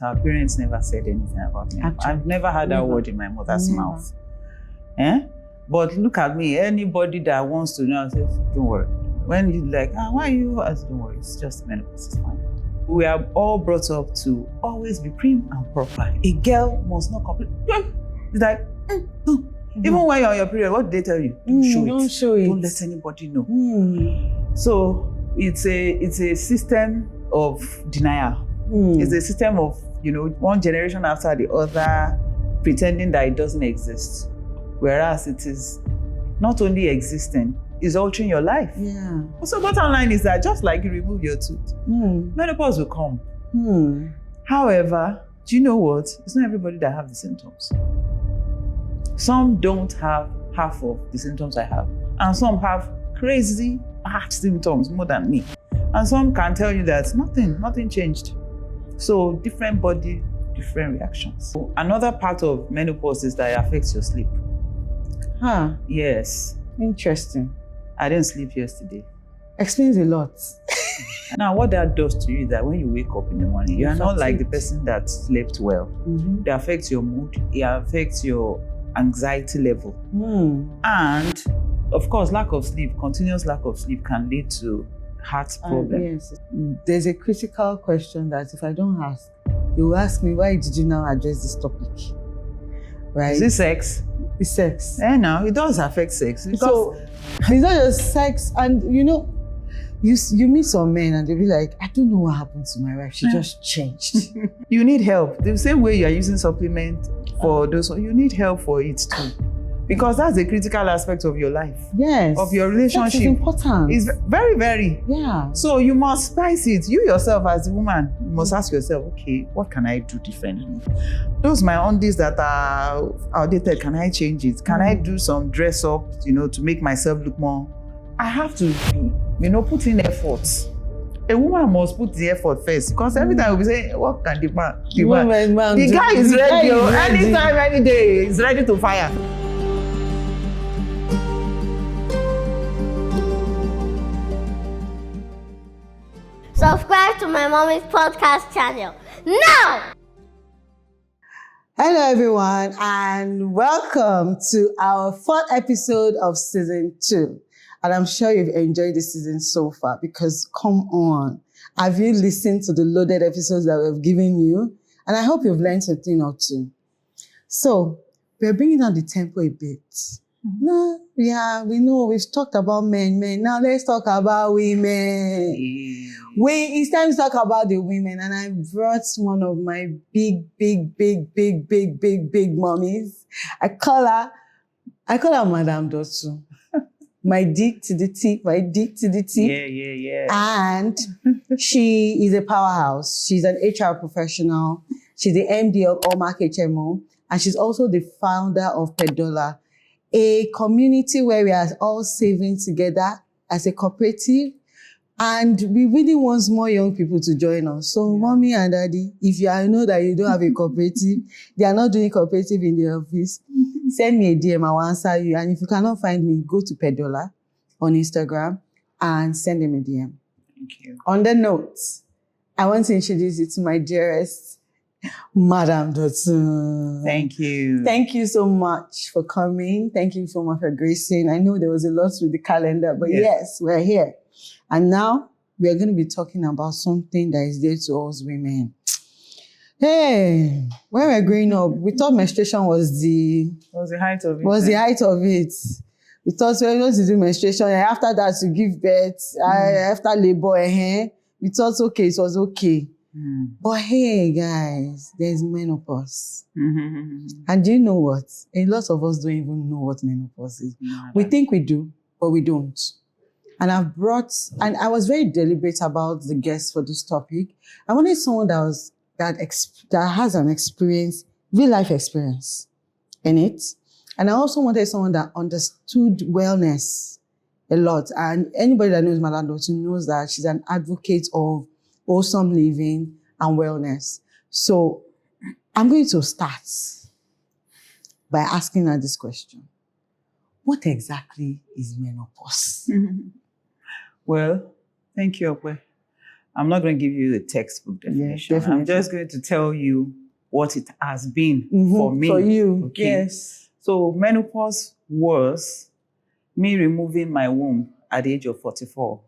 Our parents never said anything about me. Actually, I've never had that word in my mother's mouth. But look at me. Anybody that wants to know says, don't worry. When you like, why are you? I said, don't worry. It's just menopause. It's fine. We are all brought up to always be prim and proper. A girl must not complain. It's like, even when you're on your period, what did they tell you? Don't show it. Don't let anybody know. So it's a system of denial. It's a system of, one generation after the other pretending that it doesn't exist. Whereas it is not only existing, it's altering your life. Yeah. So bottom line is that just like you remove your tooth, menopause will come. However, do you know what? It's not everybody that have the symptoms. Some don't have half of the symptoms I have. And some have crazy bad symptoms more than me. And some can tell you that nothing changed. So different body, different reactions. So another part of menopause is that it affects your sleep. Yes. Interesting. I didn't sleep yesterday. Explains a lot. Now, what that does to you is that when you wake up in the morning, you are not like the person that slept well. It affects your mood. It affects your anxiety level. And, of course, continuous lack of sleep can lead to heart problems. Yes. There's a critical question that if I don't ask, they will ask me, why did you now address this topic? Right? Is it sex? It's sex. No, it does affect sex. So it's not just sex, and you meet some men and they'll be like, I don't know what happened to my wife. She just changed. You need help. The same way you are using supplement for those, you need help for it too. Because that's a critical aspect of your life. Yes. Of your relationship. It's important. It's very, very. Yeah. So you must spice it. You yourself as a woman, you must ask yourself, okay, what can I do differently? Those my undies that are outdated, can I change it? Can I do some dress up, to make myself look more? I have to put in efforts. A woman must put the effort first, because every time we'll be saying, what can the man? The guy is ready. Anytime, any day, he's ready to fire. Subscribe to my mommy's podcast channel now! Hello everyone, and welcome to our 4th episode of season 2. And I'm sure you've enjoyed this season so far, because come on, have you listened to the loaded episodes that we've given you? And I hope you've learned something or two. So we're bringing down the tempo a bit. We know we've talked about men. Now let's talk about women. It's time to talk about the women, and I brought one of my big mommies. I call her Madam Dotu. My dick to the T. Yeah. And she is a powerhouse. She's an HR professional. She's the MD of Allmark HMO, and she's also the founder of Pedola, a community where we are all saving together as a cooperative. And we really want more young people to join us. So, mommy and daddy, if you know that you don't have a cooperative, they are not doing cooperative in the office, send me a DM, I will answer you. And if you cannot find me, go to Pedola on Instagram and send them a DM. Thank you. On the note, I want to introduce you to my dearest Madam Dotu. Thank you. Thank you so much for coming. Thank you so much for gracing. I know there was a lot with the calendar, but yes, we're here. And now we are going to be talking about something that is dear to us women. Hey, when we were growing up, we thought menstruation was the height of it. The height of it. We thought we were going to do menstruation, and after that to give birth, after labor, we thought okay, it was okay. But hey, guys, there's menopause. And do you know what? A lot of us don't even know what menopause is. We think we do, but we don't. And I was very deliberate about the guests for this topic. I wanted someone that has an experience, real life experience in it. And I also wanted someone that understood wellness a lot. And anybody that knows Madam Dotu knows that she's an advocate of wholesome living and wellness. So I'm going to start by asking her this question. What exactly is menopause? Well, thank you, Ope. I'm not going to give you the textbook definition. definitely. I'm just going to tell you what it has been for me. For you, okay? yes. So menopause was me removing my womb at the age of 44.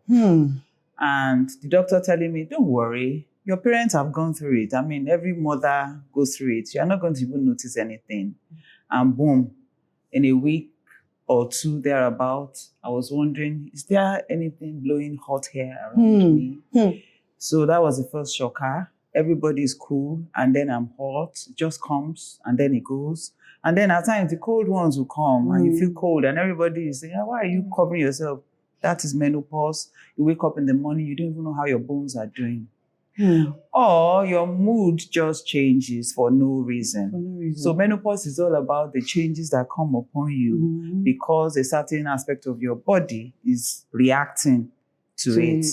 And the doctor telling me, don't worry, your parents have gone through it. I mean, every mother goes through it. You're not going to even notice anything. And boom, in a week or two thereabout, I was wondering, is there anything blowing hot hair around me? So that was the first shocker. Everybody's cool, and then I'm hot. It just comes, and then it goes. And then at times, the cold ones will come, and you feel cold, and everybody is saying, why are you covering yourself? That is menopause. You wake up in the morning, you don't even know how your bones are doing. Or your mood just changes for no reason. So menopause is all about the changes that come upon you because a certain aspect of your body is reacting to it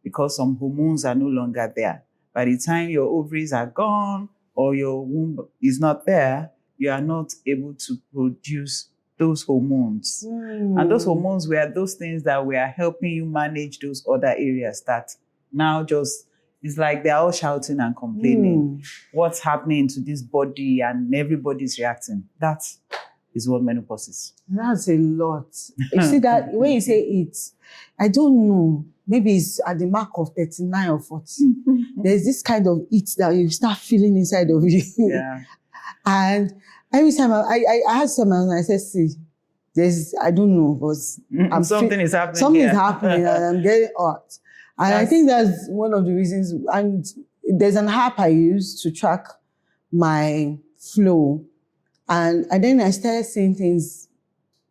because some hormones are no longer there. By the time your ovaries are gone or your womb is not there, you are not able to produce those hormones. And those hormones were those things that were helping you manage those other areas that now just, it's like they're all shouting and complaining. What's happening to this body and everybody's reacting. That is what menopause is. That's a lot. You see that when you say it, I don't know, maybe it's at the mark of 39 or 40. There's this kind of it that you start feeling inside of you. Yeah. And every time I had someone and I said, see, there's, I don't know, but something is happening. Something is happening and I'm getting hot. And I think that's one of the reasons. And there's an app I use to track my flow. And then I started seeing things,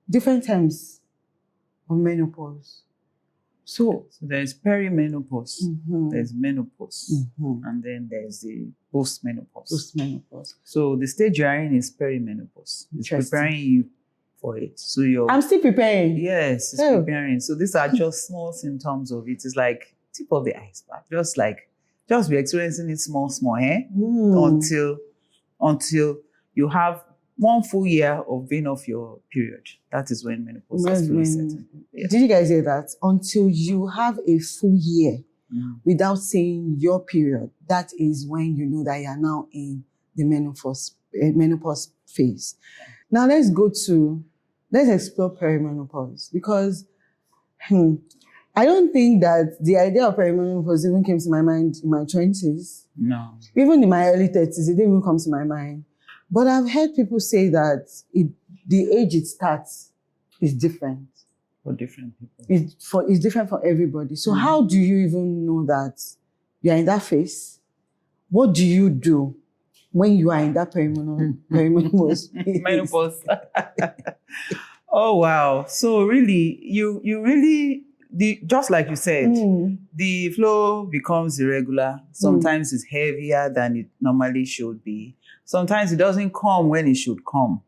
different terms of menopause. So there's perimenopause, there's menopause, and then there's the postmenopause. So the stage you're in is perimenopause. It's preparing you for it. So I'm still preparing. Yes, it's preparing. So these are just small symptoms of it. It's like tip of the iceberg. Just be experiencing it small, until you have 1 full year of being off your period. That is when menopause is fully setting. Yes. Did you guys hear that? Until you have a full year without seeing your period, that is when you know that you are now in the menopause phase. Now let's explore perimenopause, because I don't think that the idea of perimenopause even came to my mind in my 20s. No. Even in my early 30s, it didn't even come to my mind. But I've heard people say that the age it starts is different. For different people. It's different for everybody. So how do you even know that you're in that phase? What do you do when you are in that perimenopause phase? Menopause. Oh, wow. So really, you really, just like you said, the flow becomes irregular. Sometimes it's heavier than it normally should be. Sometimes it doesn't come when it should come.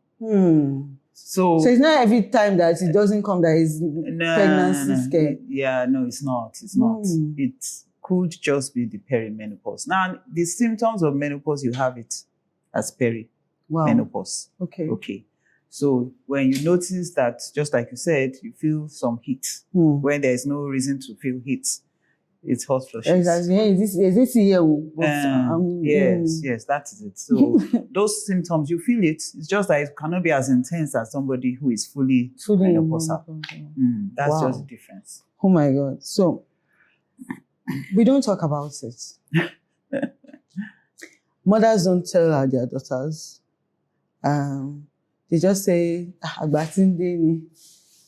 So it's not every time that it doesn't come that is pregnancy scare. Yeah, no, it's not. It's not. It could just be the perimenopause. Now, the symptoms of menopause, you have it as perimenopause. Okay. So when you notice that, just like you said, you feel some heat when there's no reason to feel heat. It's hot flushes. Is this here? Yes, that is it. So those symptoms, you feel it. It's just that it cannot be as intense as somebody who is fully menopausal. That's just the difference. Oh my God. So we don't talk about it. Mothers don't tell their daughters. They just say, that's the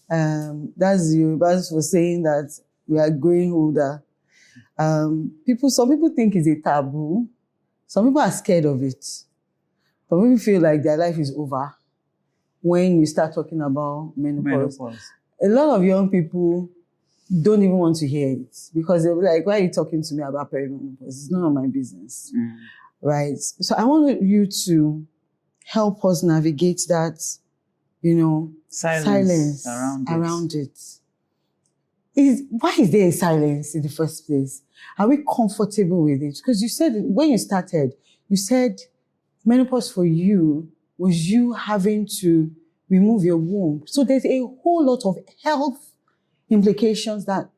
Yorubas for saying that we are growing older. Some people think it's a taboo. Some people are scared of it. Some people feel like their life is over when you start talking about menopause. A lot of young people don't even want to hear it because they'll be like, why are you talking to me about perimenopause? It's none of my business. Right? So I want you to help us navigate that, silence around it. Why is there a silence in the first place? Are we comfortable with it? Because you said, when you started, you said menopause for you was you having to remove your womb. So there's a whole lot of health implications that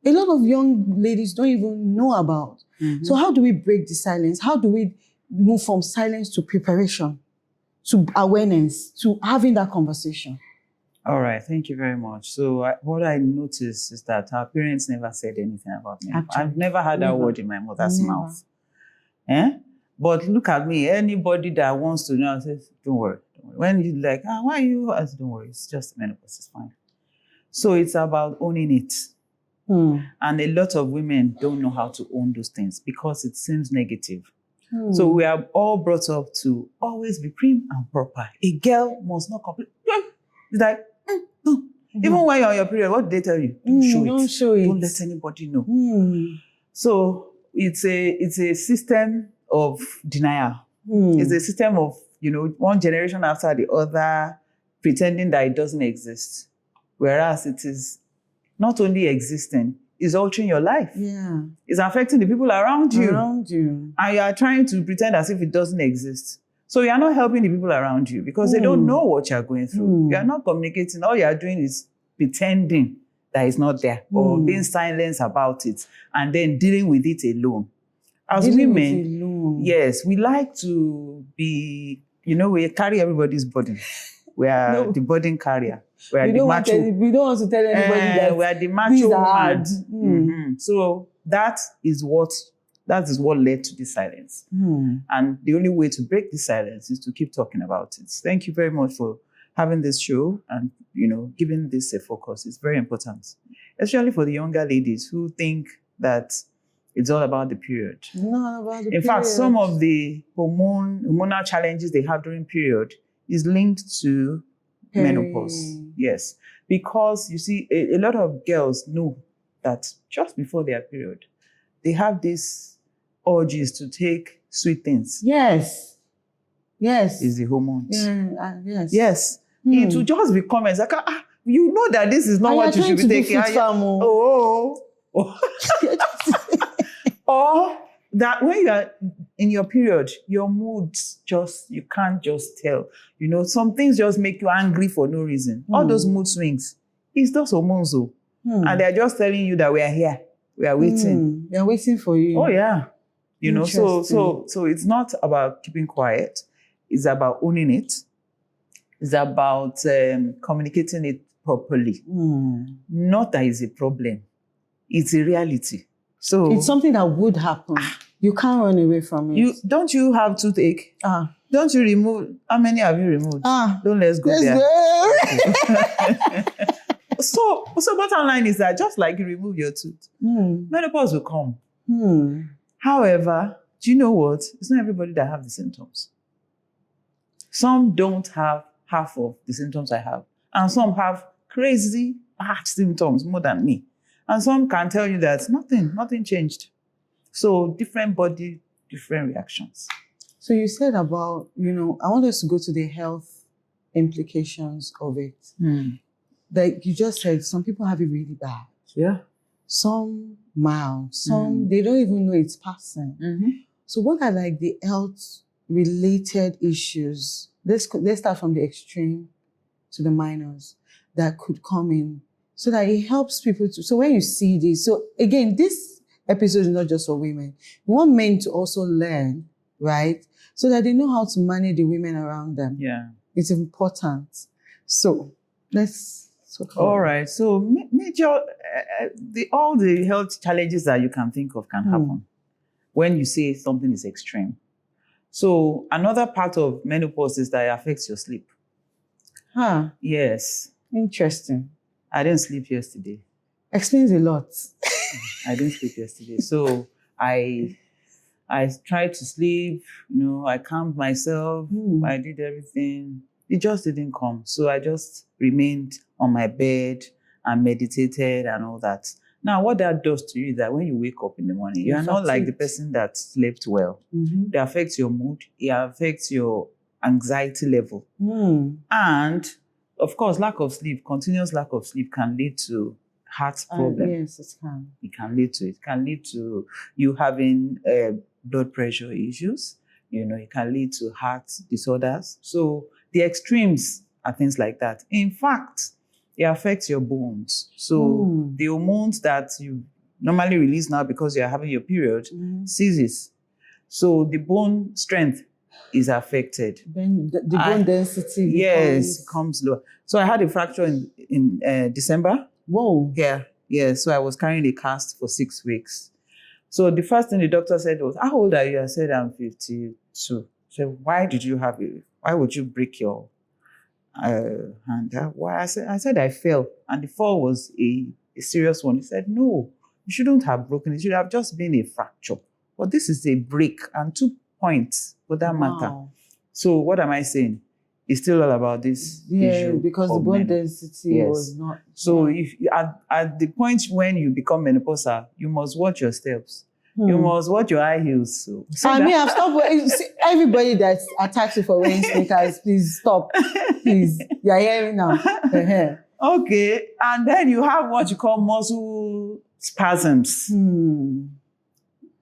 a lot of young ladies don't even know about. So how do we break the silence? How do we move from silence to preparation, to awareness, to having that conversation? All right, thank you very much. So what I noticed is that our parents never said anything about me. Actually, I've never had that word in my mother's mouth. But look at me, anybody that wants to know says, don't worry. When you like, why are you? I said, don't worry, it's just menopause, it's fine. So it's about owning it. And a lot of women don't know how to own those things because it seems negative. So we are all brought up to always be prim and proper. A girl must not complain. It's like, no. Even when you're on your period, what did they tell you? Don't show it. Don't let anybody know. So it's a system of denial. It's a system of, one generation after the other, pretending that it doesn't exist. Whereas it is not only existing, it's altering your life. Yeah. It's affecting the people around you. And you are trying to pretend as if it doesn't exist. So you are not helping the people around you because they don't know what you are going through. You are not communicating. All you are doing is pretending that it's not there or being silent about it and then dealing with it alone. As women, yes, we like to be, we carry everybody's burden. We are the burden carrier. We don't want to tell anybody that we are the macho man. So that is what led to this silence. And the only way to break this silence is to keep talking about it. Thank you very much for having this show and, giving this a focus. It's very important, especially for the younger ladies who think that it's all about the period. Not about the period. In fact, some of the hormonal challenges they have during period is linked to menopause. Yes. Because you see, a lot of girls know that just before their period, they have these urges to take sweet things. Yes. Is the hormones. Yes. Yes. It will just be comments like, you know that this is not what you should be taking. Or that when you are in your period, your moods you can't just tell. Some things just make you angry for no reason. All those mood swings, it's those hormones. And they're just telling you that we are here. We are waiting. They're waiting for you. Oh, yeah. So it's not about keeping quiet. It's about owning it. It's about communicating it properly. Not that it's a problem. It's a reality. So it's something that would happen. You can't run away from it. Don't you have toothache? Don't you remove? How many have you removed? Let's go there. So bottom line is that just like you remove your tooth, menopause will come. However, do you know what? It's not everybody that have the symptoms. Some don't have half of the symptoms I have. And some have crazy bad symptoms more than me. And some can tell you that nothing changed. So different body, different reactions. So you said about, I want us to go to the health implications of it. Like you just said, some people have it really bad. Yeah. Some mild. Some, they don't even know it's passing. So what are like the health-related issues? Let's start from the extreme to the minors that could come in so that it helps people to... So when you see this... So again, this episode is not just for women. We want men to also learn, right? So that they know how to manage the women around them. Yeah. It's important. So let's... All right. So major... all the health challenges that you can think of can happen when you say something is extreme. So another part of menopause is that it affects your sleep. Yes. Interesting. I didn't sleep yesterday. Explains a lot. I didn't sleep yesterday. So I tried to sleep, I calmed myself, I did everything. It just didn't come. So I just remained on my bed and meditated and all that. Now, what that does to you is that when you wake up in the morning, you are not like the person that slept well. It affects your mood. It affects your anxiety level. And, of course, continuous lack of sleep can lead to heart problems. Yes, it can. It can lead to it. It can lead to you having blood pressure issues. It can lead to heart disorders. So the extremes are things like that. In fact, it affects your bones. So the hormones that normally released now because you're having your period, ceases. So the bone strength is affected. Then the bone density comes lower. So I had a fracture in December. Whoa. Yeah. So I was carrying a cast for 6 weeks. So the first thing the doctor said was, "How old are you?" I said, "I'm 52. So why did you have it? Why would you break your hand? Why? I said I fell, and the fall was a serious one. He said, "No, you shouldn't have broken it. It should have just been a fracture. But this is a break, and 2 points for that matter." So what am I saying? It's still all about this issue because the bone density was not. So if at the point when you become menopausal, you must watch your steps. You must watch your high heels. So I mean, I've stopped. Everybody that's attacked you for wearing sneakers, please stop. Please, you're hearing now. Okay, and then you have what you call muscle spasms.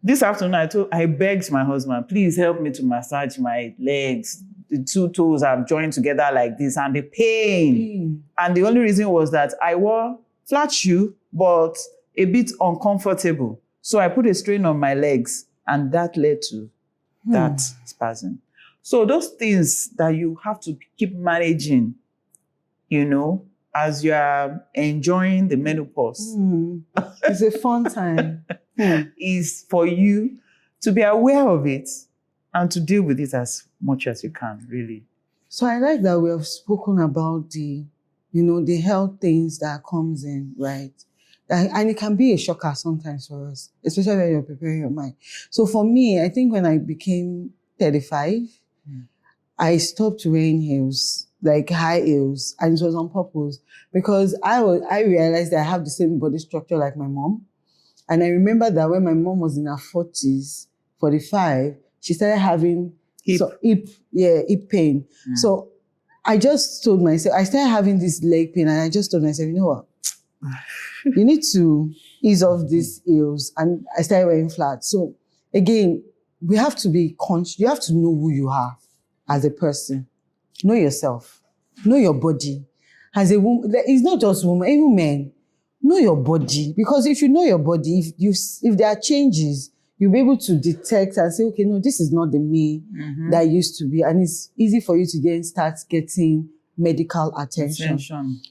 This afternoon, I begged my husband, "Please help me to massage my legs. The 2 toes have joined together like this, and the pain." And the only reason was that I wore flat shoe, but a bit uncomfortable. So I put a strain on my legs, and that led to that spasm. So those things that you have to keep managing, as you are enjoying the menopause. It's a fun time. Is for you to be aware of it and to deal with it as much as you can, really. So I like that we have spoken about the health things that comes in, right? And it can be a shocker sometimes for us, especially when you're preparing your mind. So for me, I think when I became 35, I stopped wearing heels, like high heels, and it was on purpose because I realized that I have the same body structure like my mom. And I remember that when my mom was in her 40s, 45, she started having hip pain. So I just told myself, I started having this leg pain, and I just told myself, you know what? You need to ease off these heels. And I started wearing flats. So again, we have to be conscious. You have to know who you are as a person. Know yourself. Know your body. As a woman, it's not just women, even men. Know your body, because if you know your body, if there are changes, you'll be able to detect and say, okay, no, this is not the me that used to be, and it's easy for you to start getting medical attention.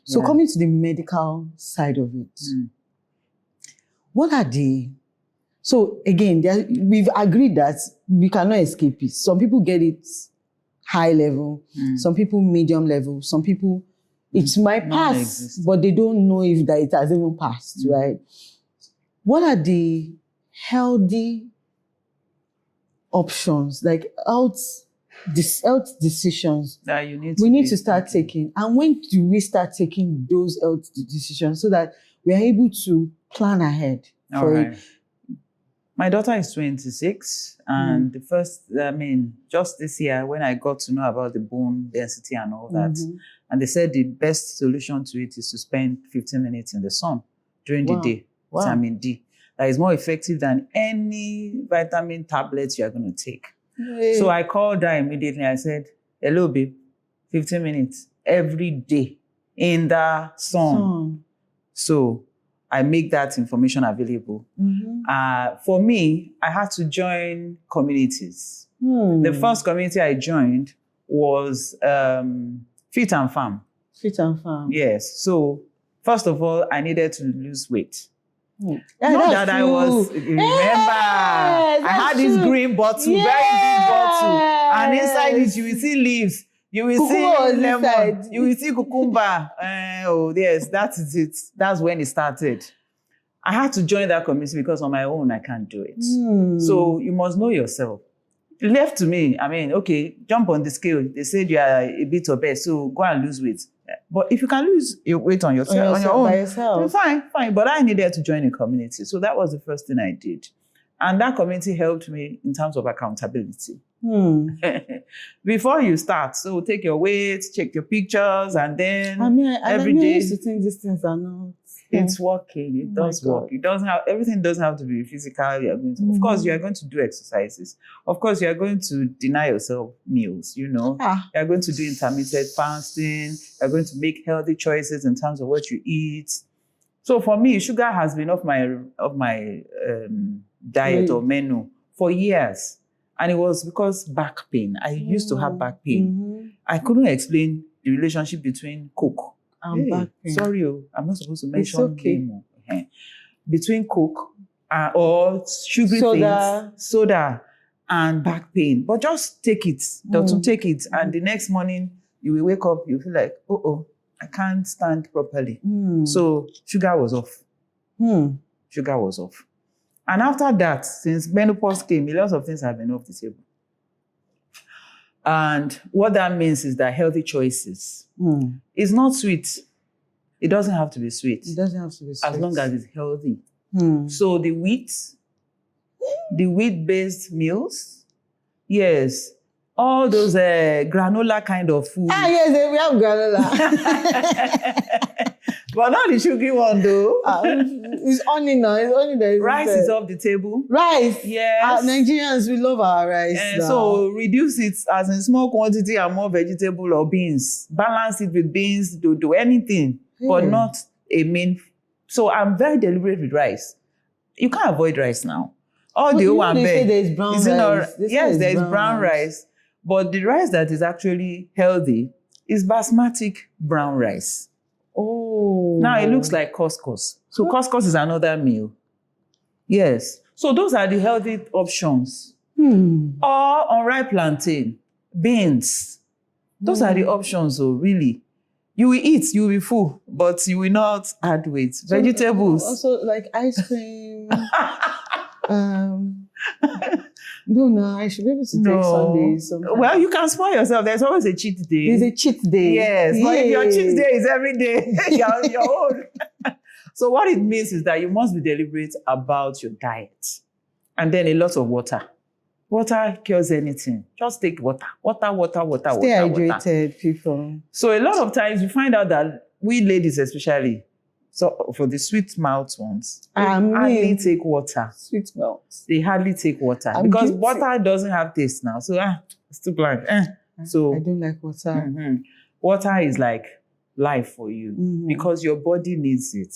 So coming to the medical side of it, what are so again, we've agreed that we cannot escape it. Some people get it high level, some people medium level, some people it might pass, but they don't know if that it has even passed, right? What are the healthy options, like health decisions that we need to start taking? And when do we start taking those health decisions so that we are able to plan ahead for it? My daughter is 26, and the first, just this year when I got to know about the bone density and all that, and they said the best solution to it is to spend 15 minutes in the sun during the day, vitamin D. That is more effective than any vitamin tablets you are going to take. So I called her immediately. I said, "Hello, babe, 15 minutes every day in the sun." So I make that information available. For me, I had to join communities. The first community I joined was Fit and Farm. Fit and Farm. Yes. So first of all, I needed to lose weight. Yeah, not that true. I was, remember, I had this green bottle, very big bottle, and inside it you will see leaves. You will see lemon. You will see cucumber. Yes, that is it. That's when it started. I had to join that community because on my own, I can't do it. So you must know yourself. Left to me, okay, jump on the scale. They said you are a bit obese, so go and lose weight. But if you can lose your weight on your own, by yourself. Fine. But I needed to join a community. So that was the first thing I did. And that community helped me in terms of accountability. Before you start, so take your weight, check your pictures, and then every day. I used to think these things are not. It's working. It does work. It doesn't have everything. Doesn't have to be physical. You are going to, of course, you are going to do exercises. Of course, you are going to deny yourself meals. You are going to do intermittent fasting. You are going to make healthy choices in terms of what you eat. So for me, sugar has been off my diet or menu for years. And it was because back pain. I used to have back pain. I couldn't explain the relationship between Coke and back pain. Sorry, I'm not supposed to mention name. Between Coke or sugary things, soda, and back pain. But just take it. Don't take it. And the next morning, you will wake up, you feel like, I can't stand properly. So sugar was off. Sugar was off. And after that, since menopause came, a lot of things have been off the table. And what that means is that healthy choices. It's not sweet. It doesn't have to be sweet. It doesn't have to be sweet. As long as it's healthy. So the wheat-based meals, yes, all those granola kind of food. Yes, we have granola. But not the sugary one, though. It's only now. It's only the rice is off the table. Rice? Yes. Nigerians, we love our rice. So reduce it as in small quantity and more vegetable or beans. Balance it with beans, do anything, but not a main. So I'm very deliberate with rice. You can't avoid rice now. All the one say there's brown rice. Yes, there is brown rice. But the rice that is actually healthy is basmati brown rice. Now it looks like couscous. So couscous is another meal. Yes. So those are the healthy options. Or unripe plantain, beans. Those are the options, really. You will eat, you will be full, but you will not add weight. So, vegetables. Also like ice cream. No, I should be able to take Sundays. Sometimes. Well, you can spoil yourself. There's always a cheat day. There's a cheat day. Yes, but if your cheat day is every day, you're on your own. So what it means is that you must be deliberate about your diet. And then a lot of water. Water cures anything. Just take water. Water. Stay hydrated, people. So a lot of times you find out that we ladies especially, so for the sweet mouth ones, they hardly take water. Sweet mouth. They hardly take water because water doesn't have taste now. So it's too bland. So I don't like water. Water is like life for you because your body needs it.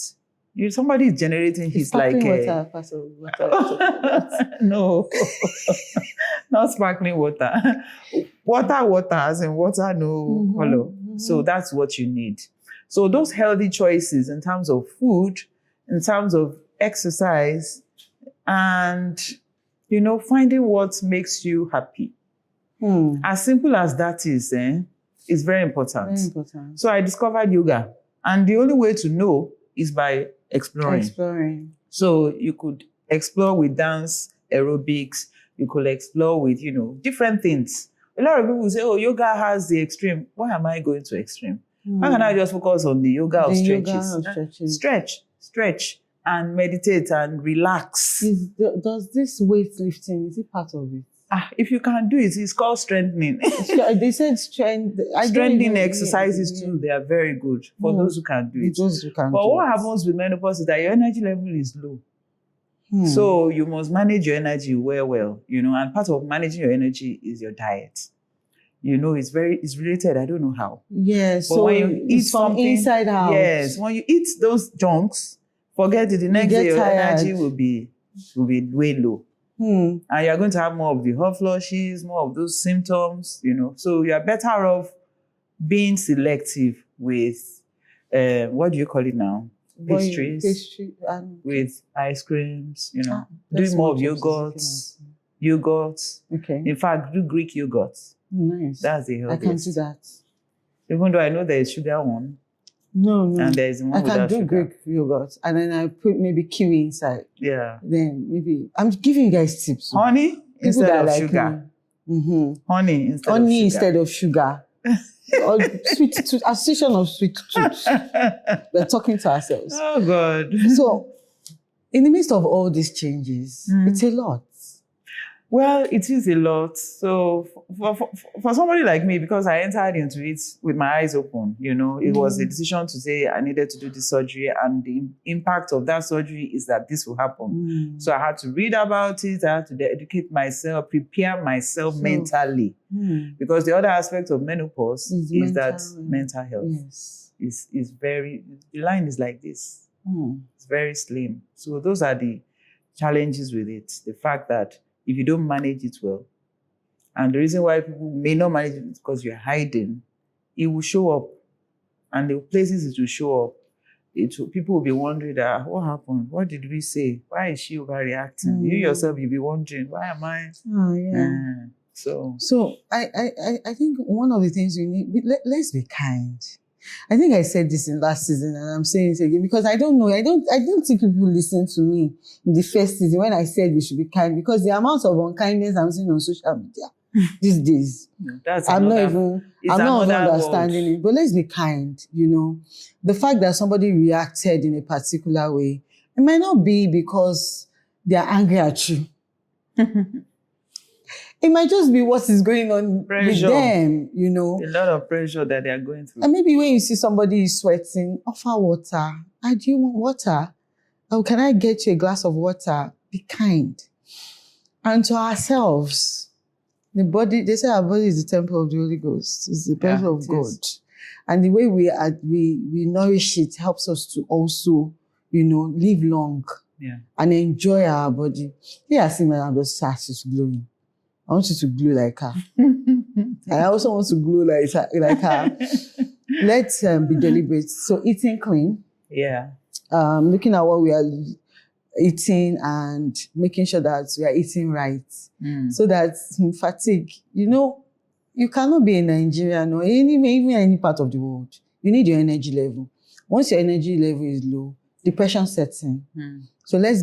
If somebody is generating heat like water. No, not sparkling water. Water, as in water, no color. So that's what you need. So those healthy choices in terms of food, in terms of exercise, and, finding what makes you happy. As simple as that is very important. Very important. So I discovered yoga. And the only way to know is by exploring. So you could explore with dance, aerobics. You could explore with, different things. A lot of people say, yoga has the extreme. Why am I going to extreme? Why can't I just focus on the yoga or stretches? Stretch and meditate and relax. Does this weightlifting, is it part of it? If you can do it, it's called strengthening. They said strengthening exercises too, they are very good for those who can do it. Those who can but what happens with menopause is that your energy level is low. So you must manage your energy well, and part of managing your energy is your diet. It's related. I don't know how. Yes. But when you eat something inside out. Yes. When you eat those junks, forget it. The next day your energy will be way low. And you're going to have more of the hot flushes, more of those symptoms, So you're better off being selective with what do you call it now? Pastries. With ice creams, doing more of yogurts. Okay. In fact, do Greek yogurts. Nice. That's the healthiest. I can do that. Even though I know there is sugar one. No. And there is one without sugar. I can do Greek yogurt. And then I put maybe kiwi inside. Yeah. Then maybe, I'm giving you guys tips. Honey instead of sugar. Honey instead of sugar. Or sweet tooth, association of sweet tooth. We're talking to ourselves. Oh, God. So, in the midst of all these changes, it's a lot. Well, it is a lot. So for somebody like me, because I entered into it with my eyes open, it was a decision to say I needed to do this surgery, and the impact of that surgery is that this will happen. So I had to read about it. I had to educate myself, prepare myself mentally. Because the other aspect of menopause is that mental health is very, the line is like this. It's very slim. So those are the challenges with it. The fact that if you don't manage it well, and the reason why people may not manage it is because you're hiding, it will show up. And the places it will show up, people will be wondering that, what happened? What did we say? Why is she overreacting? You yourself, you'll be wondering, why am I? Oh, yeah. So I think one of the things you need, let's be kind. I think I said this in last season and I'm saying it again because I don't know. I don't think people listen to me in the first season when I said we should be kind, because the amount of unkindness I'm seeing on social media these days, I'm not even understanding it. But let's be kind, you know. The fact that somebody reacted in a particular way, it might not be because they are angry at you. It might just be what is going on with them, you know. A lot of pressure that they are going through. And maybe when you see somebody is sweating, offer water. Do you want water? Oh, can I get you a glass of water? Be kind. And to ourselves, the body, they say our body is the temple of the Holy Ghost. It's the temple of God. And the way we nourish it helps us to also, you know, live long and enjoy our body. Yeah, see, my just is glowing. I want you to glow like her. I also want to glow like her. Let's be deliberate. So eating clean. Yeah. Looking at what we are eating and making sure that we are eating right. So that fatigue, you know, you cannot be in Nigeria or even any part of the world. You need your energy level. Once your energy level is low, depression sets in. So let's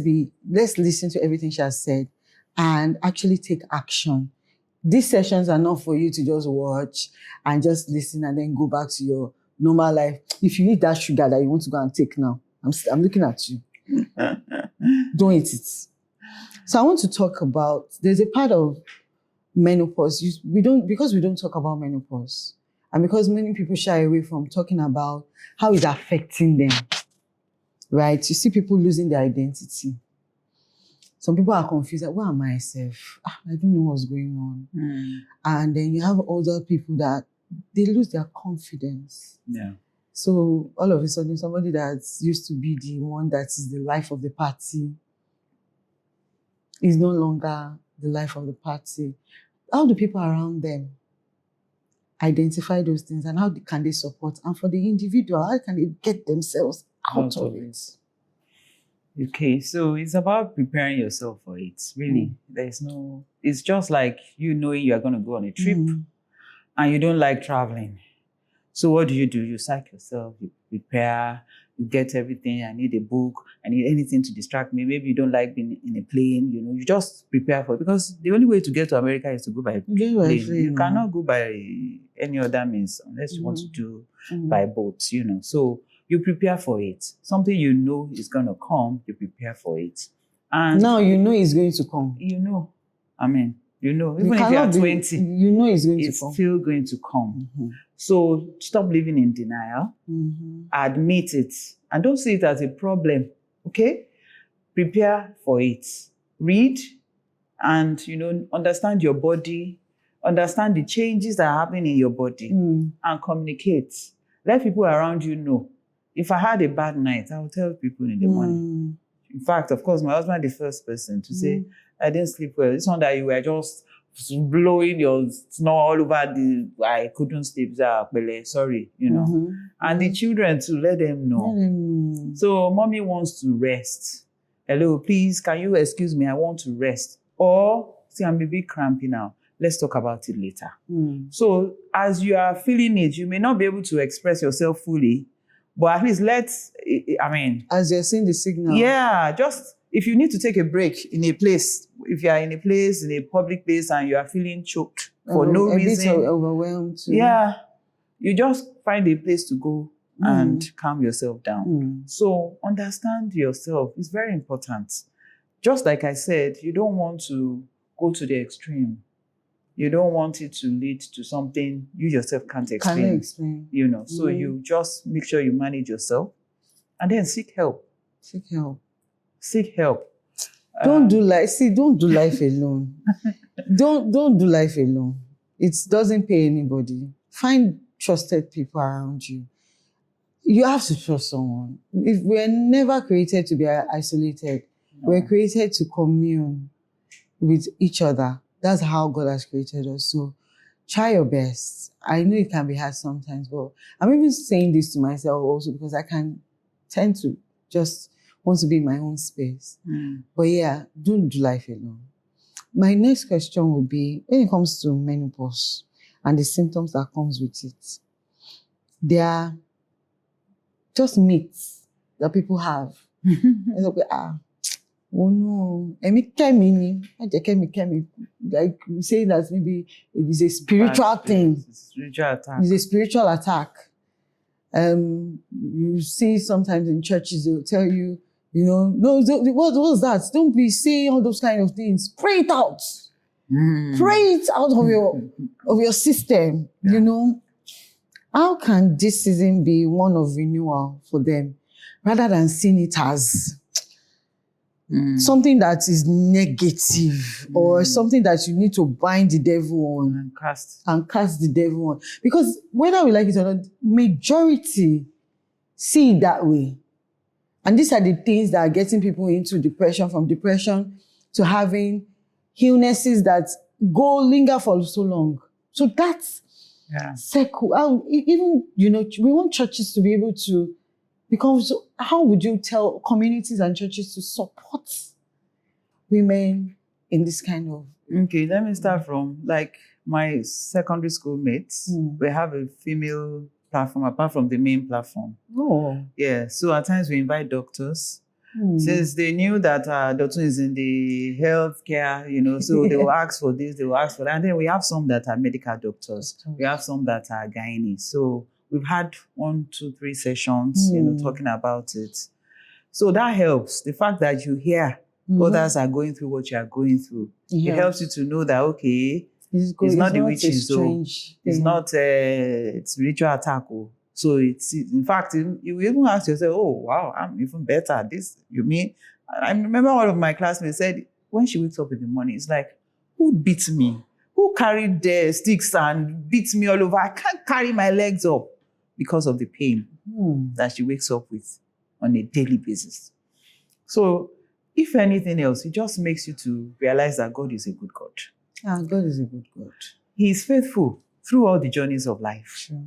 listen to everything she has said and actually take action. These sessions are not for you to just watch and just listen and then go back to your normal life. If you eat that sugar that you want to go and take now, I'm looking at you. Don't eat it. So I want to talk about, there's a part of menopause. Because we don't talk about menopause, and because many people shy away from talking about how it's affecting them, right? You see people losing their identity. Some people are confused, like, where am I self? I don't know what's going on. And then you have other people that they lose their confidence. Yeah. So all of a sudden, somebody that used to be the one that is the life of the party is no longer the life of the party. How do people around them identify those things, and how can they support? And for the individual, how can they get themselves out of it? Okay, so it's about preparing yourself for it, really. It's just like you knowing you are going to go on a trip and you don't like traveling. So what do? You psych yourself, you prepare, you get everything. I need a book, I need anything to distract me. Maybe you don't like being in a plane, you know, you just prepare for it. Because the only way to get to America is to go by plane. You cannot go by any other means unless you want to do by boat, you know. So you prepare for it. Something you know is going to come, you prepare for it. And now you know it's going to come. You know. I mean, you know, even if you're 20, you know it's going to come. It's still going to come. So stop living in denial. Admit it. And don't see it as a problem. Okay? Prepare for it. Read and, you know, understand your body. Understand the changes that are happening in your body. And communicate. Let people around you know. If I had a bad night, I will tell people in the morning. In fact, of course, my husband is the first person to say, I didn't sleep well. It's not that you were just blowing your snore all over I couldn't sleep. Sorry, you know. And the children to let them know. So mommy wants to rest. Hello, please, can you excuse me? I want to rest. Or, see, I'm a bit crampy now. Let's talk about it later. So as you are feeling it, you may not be able to express yourself fully, but at least as you're seeing the signal. Yeah, just if you need to take a break in a place, if you are in a public place and you are feeling choked for no reason. A bit overwhelmed too. Yeah, you just find a place to go and calm yourself down. So understand yourself. It's very important. Just like I said, you don't want to go to the extreme. You don't want it to lead to something you yourself can't explain. You know, so you just make sure you manage yourself and then seek help. Seek help. Don't do life alone. don't do life alone. It doesn't pay anybody. Find trusted people around you. you have to trust someone. If we're never created to be isolated, we're created to commune with each other. That's how God has created us. So try your best. I know it can be hard sometimes, but I'm even saying this to myself also because I can tend to just want to be in my own space. But yeah, don't do life alone. My next question would be, when it comes to menopause and the symptoms that comes with it, they are just myths that people have. It's like, oh no, like saying that maybe it is a spiritual thing. Spiritual attack. It's a spiritual attack. You see sometimes in churches they'll tell you, no, what's that? Don't be saying all those kind of things. Pray it out. Pray it out of your system. How can this season be one of renewal for them, rather than seeing it as something that is negative or something that you need to bind the devil on and cast the devil on? Because whether we like it or not, majority see it that way. And these are the things that are getting people into depression, from depression to having illnesses that linger for so long. So that's circle. Even, we want churches to be able to become, so how would you tell communities and churches to support women in this kind of... Okay, let me start from, like, my secondary school mates. We have a female platform apart from the main platform. Oh. Yeah, so at times we invite doctors. Since they knew that Oladotun is in the healthcare, so they will ask for this, they will ask for that. And then we have some that are medical doctors. We have some that are gynae. So we've had 1, 2, 3 sessions, talking about it. So that helps. The fact that you hear others are going through what you are going through, it helps you to know that, okay, it's not the witches, so it's not a spiritual attack. So it's, in fact, you even ask yourself, oh, wow, I'm even better at this. You mean? I remember one of my classmates said, when she wakes up in the morning, it's like, who beat me? Who carried the sticks and beat me all over? I can't carry my legs up because of the pain that she wakes up with on a daily basis. So if anything else, it just makes you to realize that God is a good God. God is a good God. He is faithful through all the journeys of life. Sure.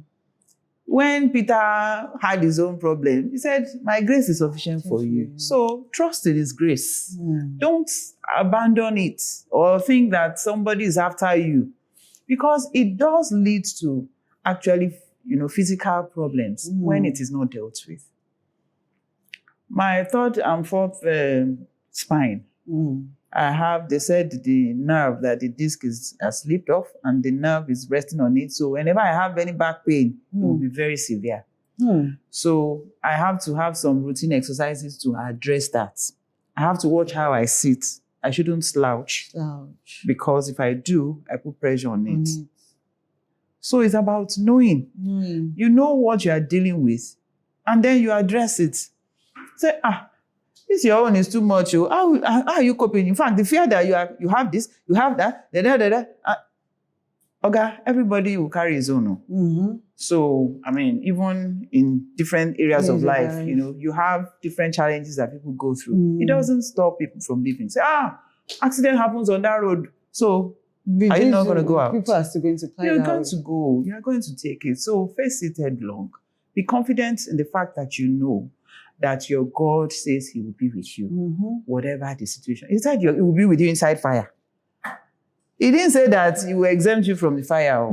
When Peter had his own problem, he said, my grace is sufficient for you. So trust in his grace. Don't abandon it or think that somebody is after you, because it does lead to actually, physical problems when it is not dealt with. My third and fourth spine, they said the nerve, that the disc has slipped off and the nerve is resting on it. So whenever I have any back pain, it will be very severe. So I have to have some routine exercises to address that. I have to watch how I sit. I shouldn't slouch. Because if I do, I put pressure on it. So it's about knowing. You know what you are dealing with, and then you address it. Say, this your own is too much. How are you coping? In fact, the fear that you have this, you have that, okay, everybody will carry his own. So, even in different areas of life, you have different challenges that people go through. It doesn't stop people from living. Say, accident happens on that road. So, are you not going to go out? People are still going to play. You're going to go. You're going to take it. So, face it headlong. Be confident in the fact that you know that your God says he will be with you, whatever the situation. He said he will be with you inside fire. He didn't say that he will exempt you from the fire.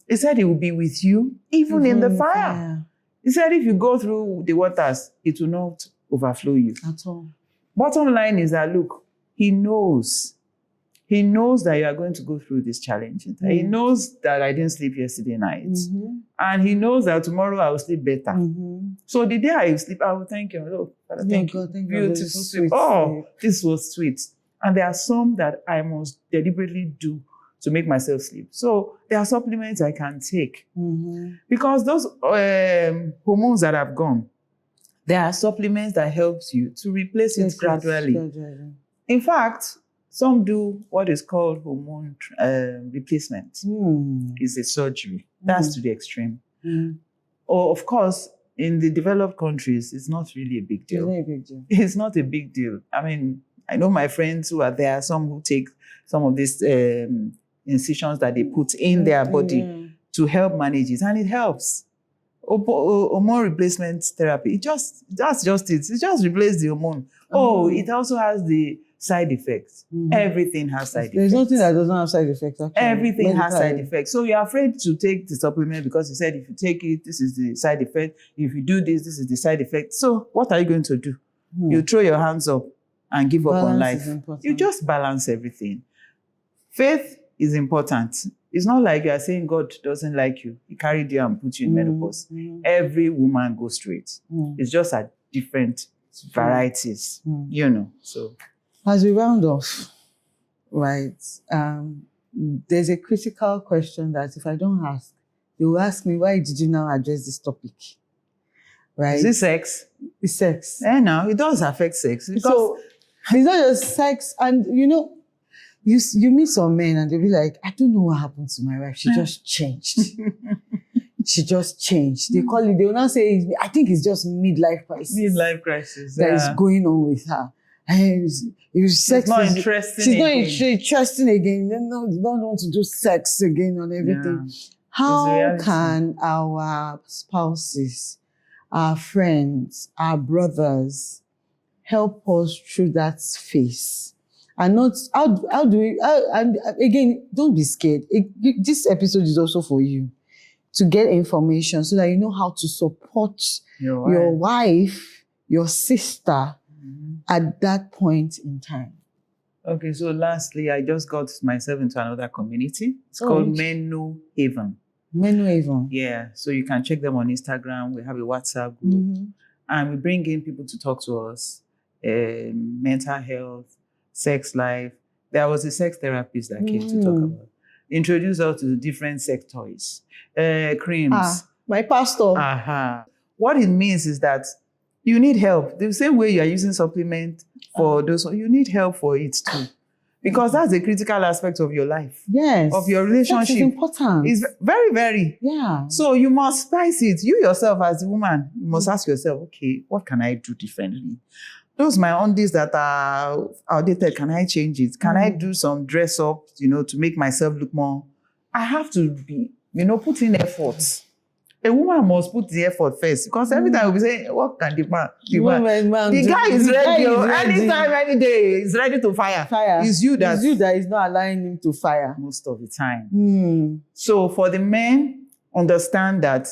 He said he will be with you even in the fire. He said if you go through the waters, it will not overflow you. At all. Bottom line is that, look, he knows. He knows that you are going to go through this challenge. He knows that I didn't sleep yesterday night. And he knows that tomorrow I will sleep better. So the day I sleep, I will thank him. Oh, Father, thank you. Beautiful sleep. Oh, this was sweet. And there are some that I must deliberately do to make myself sleep. So there are supplements I can take. Because those hormones that have gone, there are supplements that helps you to replace it gradually. In fact, some do what is called hormone replacement. It's a surgery. That's to the extreme. Or, of course, in the developed countries, it's not really a big deal. It's not a big deal. It's not a big deal. I mean, I know my friends who are there, some who take some of these incisions that they put in their body to help manage it, and it helps. Hormone replacement therapy, that's just it. It just replaces the hormone. It also has the side effects. Everything has side effects. There's nothing that doesn't have side effects, actually. Everything has side effects. So you're afraid to take the supplement because you said if you take it, this is the side effect. If you do this, this is the side effect. So what are you going to do? You throw your hands up and give up on life. You just balance everything. Faith is important. It's not like you are saying God doesn't like you. He carried you and put you in menopause. Every woman goes through it. It's just at different varieties, you know. So, as we round off, right, there's a critical question that if I don't ask, they will ask me, why did you now address this topic? Right? Is it sex? It's sex. No, it does affect sex. So, it's not just sex, and you know, you meet some men and they'll be like, I don't know what happened to my wife. She just changed. She just changed. They call it, they will not say, I think it's just midlife crisis. Midlife crisis. That is going on with her. And sex not is, interesting she's again. not interesting again. They don't want to do sex again and everything. Yeah. How can our spouses, our friends, our brothers help us through that phase? And not, how do we, and again, don't be scared. This episode is also for you to get information so that you know how to support your wife, your sister at that point in time. Okay, so lastly, I just got myself into another community. It's called Menu Haven. Menu Haven. Yeah, so you can check them on Instagram. We have a WhatsApp group. And we bring in people to talk to us, mental health, sex life. There was a sex therapist that came to talk about. Introduce us to different sex toys, creams. My pastor. What it means is that you need help. The same way you are using supplement for those, you need help for it too. Because that's a critical aspect of your life. Yes. Of your relationship. Sex is important. It's very, very. Yeah. So you must spice it. You yourself as a woman, you must ask yourself, okay, what can I do differently? Those my undies that are outdated, can I change it? Can I do some dress up, to make myself look more? I have to be, put in effort. A woman must put the effort first, because every time we'll be saying, what can the man? The guy is ready. Anytime, any day, he's ready to fire. It's you that is not allowing him to fire. Most of the time. So for the men, understand that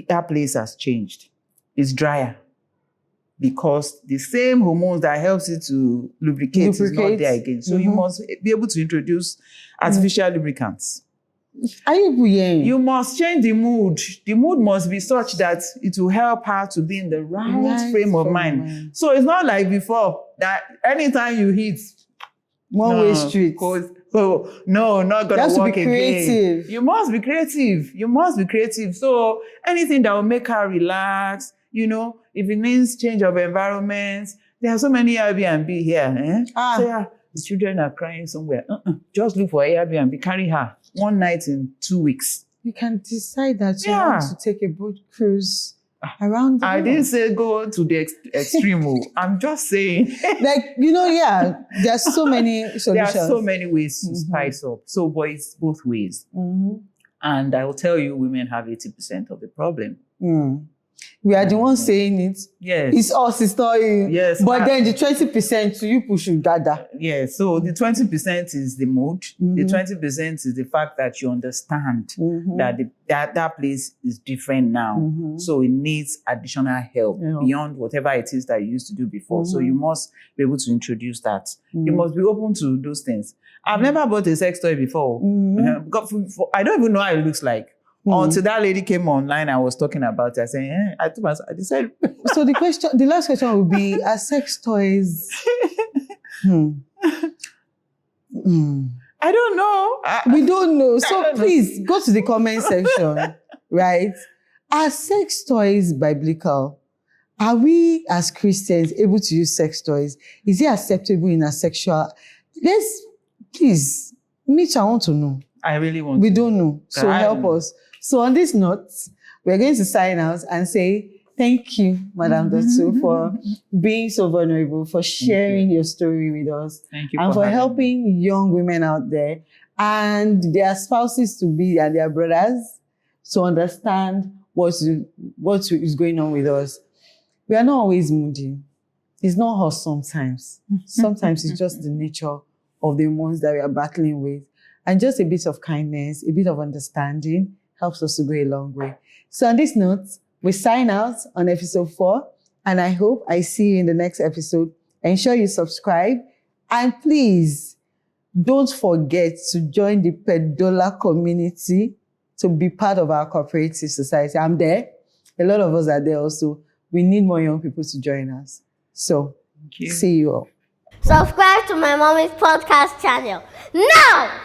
that place has changed. It's drier. Because the same hormones that helps it to lubricate is not there again. So you must be able to introduce artificial lubricants. You must change the mood. The mood must be such that it will help her to be in the right frame of mind. So it's not like before that anytime you hit one-way street. So no, not gonna work again. You must be creative. You must be creative. So anything that will make her relax, if it means change of environment, there are so many Airbnb here. So the children are crying somewhere. Just look for Airbnb, carry her 1 night in 2 weeks. You can decide that you want to take a boat cruise around the world. I didn't say go to the extreme. I'm just saying. There are so many solutions. There are so many ways to spice up. So, but it's both ways. And I will tell you, women have 80% of the problem. We are the ones saying it. Yes. It's us, it's not you. Yes. But then the 20% to you should gather. Yes. So the 20% is the mood. The 20% is the fact that you understand that that place is different now. So it needs additional help beyond whatever it is that you used to do before. So you must be able to introduce that. You must be open to those things. I've never bought a sex toy before. I don't even know how it looks like. Until that lady came online, I was talking about it. I said, I told myself, I decided. So the last question would be, are sex toys? I don't know. We don't know. So please go to the comment section, right? Are sex toys biblical? Are we as Christians able to use sex toys? Is it acceptable in a sexual? Please, Mitch, I want to know. I really want to. We don't know. So help us. So on this note, we're going to sign out and say Thank you, Madam Dotun, for being so vulnerable, for sharing your story with us, Thank you and for having me. helping young women out there and their spouses to be and their brothers to understand what is going on with us. We are not always moody. It's not us sometimes. Sometimes it's just the nature of the ones that we are battling with. And just a bit of kindness, a bit of understanding helps us to go a long way. So on this note, we sign out on episode 4, and I hope I see you in the next episode. Ensure you subscribe, and please don't forget to join the Pedola community to be part of our cooperative society. I'm there. A lot of us are there also. We need more young people to join us. So, Thank you. see you all. Subscribe to my mommy's podcast channel now!